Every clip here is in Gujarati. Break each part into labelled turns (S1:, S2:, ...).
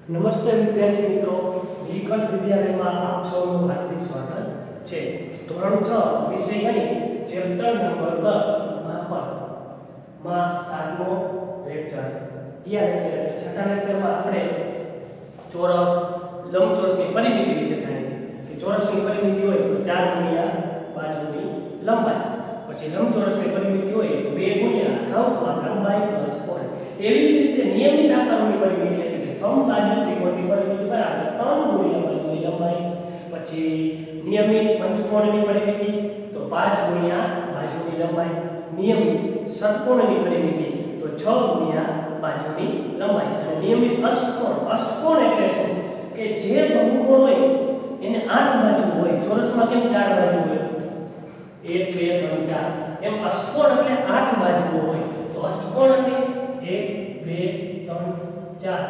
S1: નમસ્તે વિદ્યાર્થી મિત્રો, નીલકંઠ વિદ્યાલયમાં આપ સૌનું હાર્દિક સ્વાગત છે. ધોરણ 6 વિષય ગણિત ચેપ્ટર નંબર 10 માપન માં 7મો લેક્ચર. કયા લેક્ચર? છઠ્ઠા લેક્ચરમાં આપણે ચોરસ, લંબચોરસની પરિમિતિ વિશે જાણીએ કે ચોરસની પરિમિતિ હોય તો 4 ગુણ્યા બાજુની લંબાઈ, પછી લંબચોરસની પરિમિતિ હોય તો 2 ગુણ્યા કૌંસમાં લંબાઈ પ્લસ પહોળાઈ. એવી જ રીતે નિયમિત આકારોની પરિમિતિ એટલે કે સમબાજુ ત્રિકોણની પરિમિતિ બરાબર 3 ગુણ્યા બાજુની લંબાઈ. પછી નિયમિત પંચકોણની પરિમિતિ તો 5 ગુણ્યા બાજુની લંબાઈ. નિયમિત ષટકોણની પરિમિતિ તો 6 ગુણ્યા બાજુની લંબાઈ. અને નિયમિત અષ્ટકોણ એટલે શું કે જે બહુકોણ હોય એને 8 બાજુ હોય. ચોરસમાં કેમ 4 બાજુ હોય? 1 2 3 4. એમ અષ્ટકોણ એટલે 8 બાજુઓ હોય. તો અષ્ટકોણ એટલે 1 2 3 4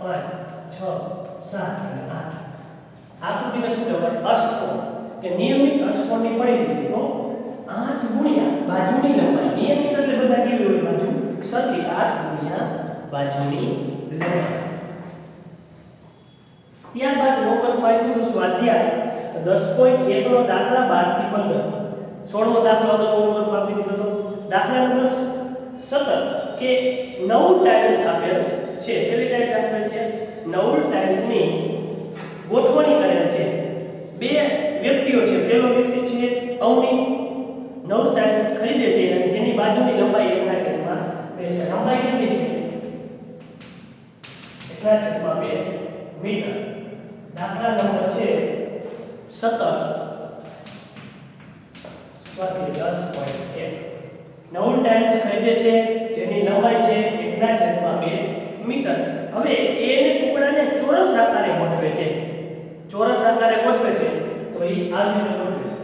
S1: 5 6 7 અને 8. આકૃતિને શું કહેવાય? અષ્ટકોણ. કે નિયમિત અષ્ટકોણની પરિમિતિ તો 8 ગુણ્યા બાજુની લંબાઈ. નિયમિત એટલે બધા કેવી હોય? બાજુ સરખી. 8 ગુણ્યા બાજુની લંબાઈ. ત્યારબાદ હોમવર્કમાં આપ્યું હતું સ્વાધ્યાય 10.1 નો દાખલા 12 થી 15. 16મો દાખલો હતો, હોમવર્ક આપી દીધો હતો. દાખલા નંબર 17 કે 9 ટાઇલ્સ આપેલ છે. કેટલી ટાઇલ્સ આપેલ છે? 9 ટાઇલ્સની ગોઠવણી કરેલ છે. બે વ્યક્તિઓ છે. પહેલો વ્યક્તિ છે અવની, 9 ટાઇલ્સ ખરીદે છે અને જેની બાજુની લંબાઈ 1/2 છે. લંબાઈ કેટલી છે? 1/2 મીટર. દાખલા નંબર છે 17 સ્વાધ્યાય 10.1. 9 ટાઇલ્સ ખરીદે છે જેની લંબાઈ છે 1/2 મીટર. હવે એ ને ટુકડાને ચોરસ આકારે ગોઠવે છે. ચોરસ આકારે ગોઠવે છે તો એ આ રીતે ગોઠવે છે.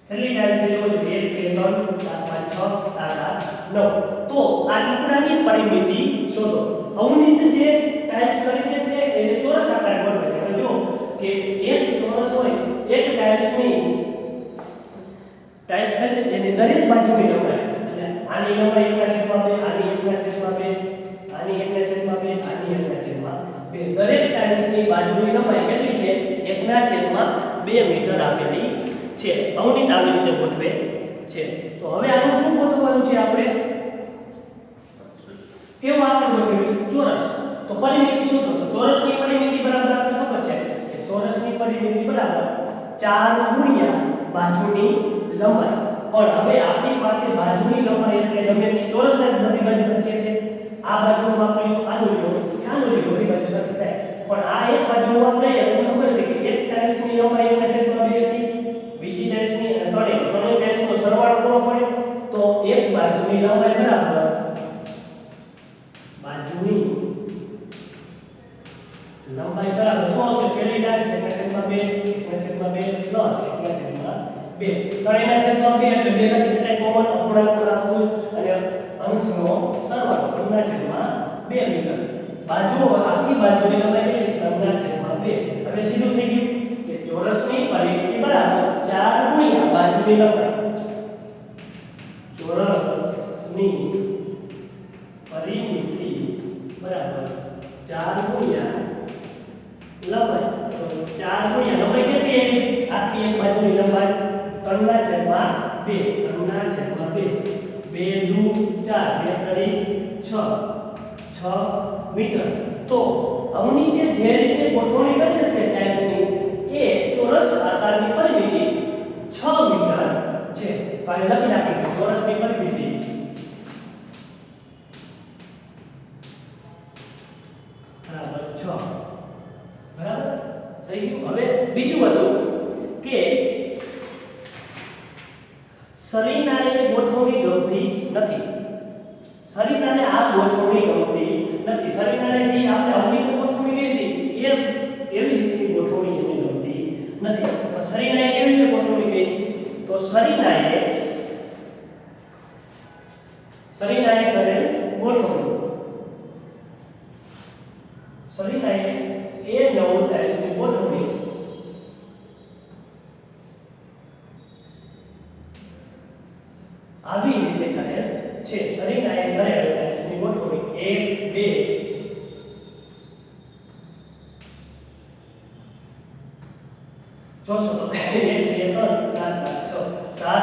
S1: કેટલી ટાઇલ્સ ની જરૂર છે? 1 2 3 4 5 6 7 8 9. તો આ ટુકડાની પરિમિતિ શોધો. અવનીત જે ટાઇલ્સ ખરીદે છે એને ચોરસ આકારે ગોઠવે છે. તો જો કે એક ચોરસ હોય, એક ટાઇલ્સની ટાઇલ્સ ખરીદે છે એની દરેક બાજુની લંબાઈ એટલે આની લંબાઈ 1/2, આની 1/2, આની 1/2, આની 1/2. દરેક ટાઇલ્સની બાજુની લંબાઈ કેટલી છે? 1/2 મીટર આપેલી છે. અવનીત આવી રીતે ગોઠવે છે. તો હવે આનું શું ગોઠવવાનું છે? આપણે કેવો આકાર ગોઠવીએ? ચોરસ. તો પરિમિતિ શું તો ચોરસની પરિમિતિ બરાબર આપણે ખબર છે કે ચોરસની પરિમિતિ બરાબર 4 ગુણ્યા બાજુની લંબાઈ. પણ હવે આપણી પાસે બાજુની લંબાઈ એટલે ગમે તે ચોરસને બધી બાજુ સરખી છે. આ બાજુનું માપ લ્યો, આનું લ્યો, આનું લ્યો, બધી બાજુ સરખી થાય. પણ આ એક બાજુનું માપ લઈએ તો ખબર છે કે એક ટાઇલ્સની લંબાઈ 1/2 હતી, બીજી ટાઇલ્સની અને ત્રણેય ટાઇલ્સનો સરવાળો પૂરો પડે તો એક બાજુની લંબાઈ બરાબર બાજુની લંબાઈ બરાબર શું આવશે? પહેલી ટાઇલ્સ 1/2 પ્લસ 1/2 ત્રણેયના છેદમાં 2 એટલે 2 લખી શકાય કોમન. અપૂર્ણાંક આવતું અને અંશનો સરવાળો 3/2 મીટર. બાજુઓ આખી બાજુની લંબાઈ કેટલી? 3/2. હવે સીધું થઈ ગયું કે ચોરસની પરિમિતિ બરાબર 4 ગુણ્યા બાજુની લંબાઈ. ચોરસની પરિમિતિ બરાબર 4 ગુણ્યા લંબાઈ. તો 4 ગુણ્યા લંબાઈ કેટલી આવી? આખી એક બાજુની લંબાઈ 3/2. 2 દુ 4, 2 તરી 6 મીટર. તો અવનીતે જે રીતે ગોઠવણી કરેલ છે ટાઇલ્સની એ ચોરસ આકારની પરિમિતિ 6 મીટર છે. તો અહીં લખી નાખીએ ચોરસની પરિમિતિ બરાબર 6. બરાબર થઈ ગયું. હવે બીજું હતું કે સરીનાએ ગોઠવણી ગમતી નથી. સરીનાને આ ગોઠવણી ગમતી નથી. સરીનાને જે આપણે અવનીત ગોઠવણી કરી હતી એવી રીતની ગોઠવણી એને ગમતી નથી. તો સરીનાએ કેવી રીતે ગોઠવણી કરી? તો સરીનાએ કરેલ ગોઠવણી, સરીનાએ એ 9 ટાઇલ્સની ગોઠવણી આવી રીતે કરેલ છે. સરિતાએ કરેલ ટાઇલ્સની ગોઠવણી 1 2 જોશો તો 1 2 3 4 5 6 7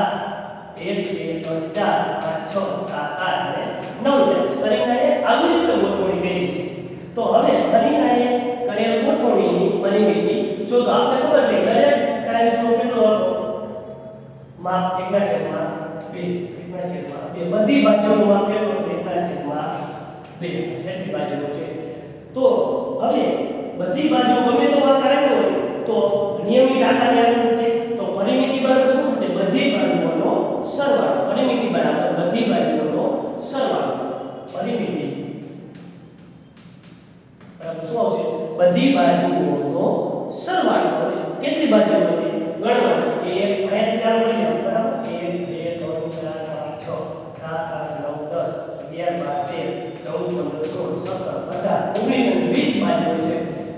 S1: 1 2 3 4 5 6 7 8 અને 9 સરિતાએ આવી રીતે ગોઠવણી કરી છે. તો હવે સરિતાએ કરેલ ગોઠવણીની પરિમિતિ શોધો. આપણે ખબર છે કરેલ ટાઇલ્સનો કેટલો હતો માપ 1/2 1/2 બધી બાજુનું માપ કેટલું 1/2 છેલ્લી બાજુનો છે. તો હવે બધી બાજુ ગમે તો આકાર આવ્યો હોય તો નિયમિત આકારની આવી રીતે તો પરિમિતિ બરાબર શું થશે બધી બાજુઓનો સરવાળો. પરિમિતિ બરાબર બધી બાજુઓનો સરવાળો. પરિમિતિ બરાબર શું આવશે બધી બાજુઓનો સરવાળો. કેટલી બાજુઓ હતી ગણવાનું. એક અહીંયાથી ચાલુ કરી દો બરાબર 1 2 3 4 5 6 7 8 9 10 11 12 13 14 15 16 17 18 19 અને 20 બાજુઓ છે.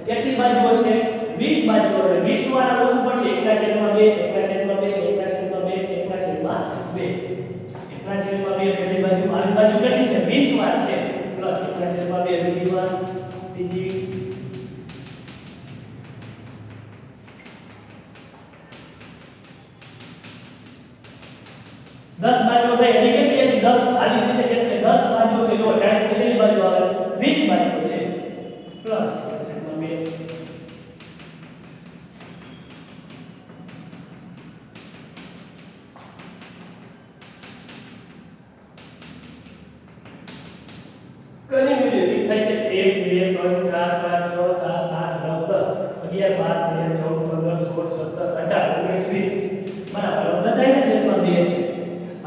S1: કેટલી બાજુઓ છે 20 બાજુઓ. એટલે 20 વાળા લખવું પડશે 1/2 પહેલી બાજુ આવી બાજુ કેટલી છે 20 વાર છે પ્લસ 1/2 બીજી વાર ત્રીજી 10 બાજુઓ થઈ. હજી કેટલી હતી 10 આવી રીતે કેટલી 10 બાજુઓ છે. જો ટાઇલ્સ કેટલી બાજુ આવે 20 બાજુઓ છે પ્લસ 1/2 ઘણી બધી 20 થાય છે 1 2 3 4 5 6 7 8 9 10 11 12 13 14 15 16 17 18 19 20 બરાબર. બધાયના છેદમાં 2 છે.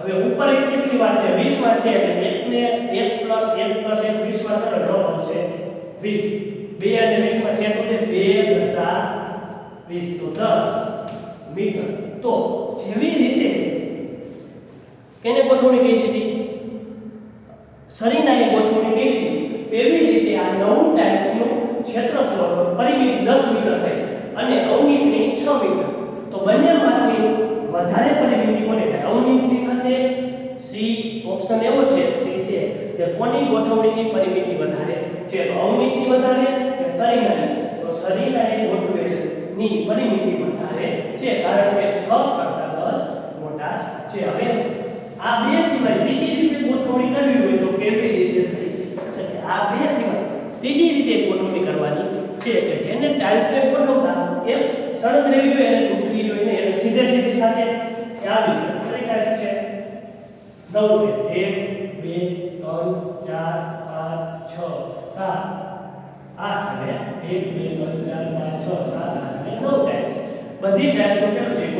S1: હવે ઉપર એક કેટલી વાર છે 20 વાર છે એટલે 1 ને 1 પ્લસ 1 પ્લસ 1 20 વાર કરો જવાબ આવશે 20. 2 અને 20 માં છેદ ઉડે 2 10 20 તો 10 મીટર. તો જેવી રીતે કેને ગોઠવણી કરી દીધી સરિતાએ ગોઠવણી કરી દીધી તેવી રીતે આ નવું ટાઇલ્સનું ક્ષેત્રફળ પરિમિતિ 10 મીટર થઈ અને અવનીતની 6 મીટર. તો બંનેમાંથી વધારે પરિમિતિ કોને થાય અવનીતની થશે. સી ઓપ્શન એવો છે સી છે કે કોની ગોઠવણીની પરિમિતિ વધારે છે તો અવનીતની વધારે કે સરિતાની. તો સરિતાએ ગોઠવેલની પરિમિતિ વધારે છે કારણ કે 6 કરતા 10 મોટા છે. હવે આ બે સિવાય ત્રીજી રીતે ગોઠવણી કરવી હોય તો કેવી રીતે થઈ શકે. આ બે સિવાય ત્રીજી રીતે ગોઠવણી કરવાની છે કે જેને ટાઇલ્સને ગોઠવતા એક સળંગ રહેવી જોઈએ અને તૂટવી જોઈએ ને એટલે સીધે સીધી થશે. આ રીતે કઈ ટાઇલ્સ છે 9 1 2 3 4 5 6 7 8 અને 1 2 3 4 5 6 7 8 અને 9 ટાઇલ્સ. બધી ટાઇલ્સનો કેટલો છે 1/2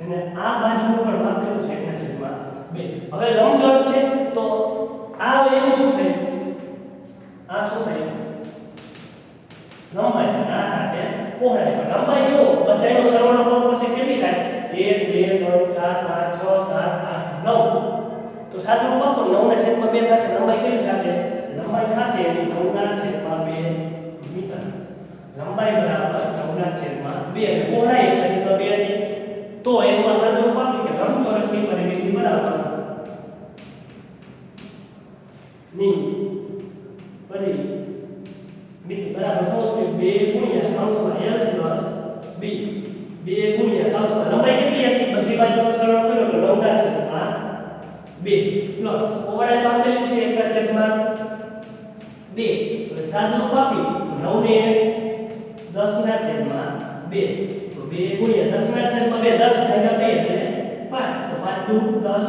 S1: અને આ બાજુનું પણ માપ કેટલું છે 1/2. હવે લંબચોરસ છે તો આ એનું શું થાય આ શું થાય લંબાઈ આ થશે પહોળાઈ. લંબાઈ જો બધાયનો સરવાળો કરવો પડશે કેટલી થાય 1 2 3 4 5 6 7 8 9. તો સાદું રૂપ આપો 9 ના છેદમાં 2 થશે. લંબાઈ કેટલી થશે લંબાઈ થશે એની 9 ના છેદમાં 2 મીટર. લંબાઈ બરાબર 9 ના છેદમાં 2 અને પહોળાઈ 1 ના છેદમાં 2 હતી. તો એનું સાદું રૂપ આપ્યું કે લંબચોરસની પરિમિતિ બરાબર ની પરિમિતિ બરાબર શું થયું 2 ગુણ્યા L પ્લસ B 2 ગુણ્યા લંબાઈ કેટલી હતી બધી બાજુનો સરવાળો કર્યો તો 9 ના છેદમાં 2 પ્લસ પહોળાઈ તો આપેલી છે 1 ના છેદમાં 2. હવે સાદું રૂપ આપી 9 ને 10 ના છેદમાં 2 તો 2 ગુણ્યા 10 ના છેદમાં 2 10 ભાગ્યા 2 એટલે 5 તો 5 દુ 10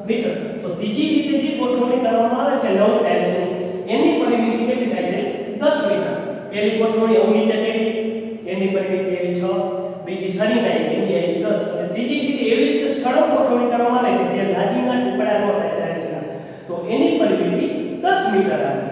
S1: મીટર. તો ત્રીજી રીતે જે ગોઠવણી કરવામાં આવે છે 9 ટાઇલ્સની એની પરિમિતિ કેટલી થાય છે 10 મીટર. પહેલી ગોઠવણી અવનીતે કરી એની પરિમિતિ એવી 6 બીજી સરિતાએ એની આવી 10 અને ત્રીજી રીતે એવી રીતે સળંગ ગોઠવણી કરવામાં આવે કે જે લાદીના ટુકડા ન થાય ટાઇલ્સના તો એની પરિમિતિ 10 મીટર આવે.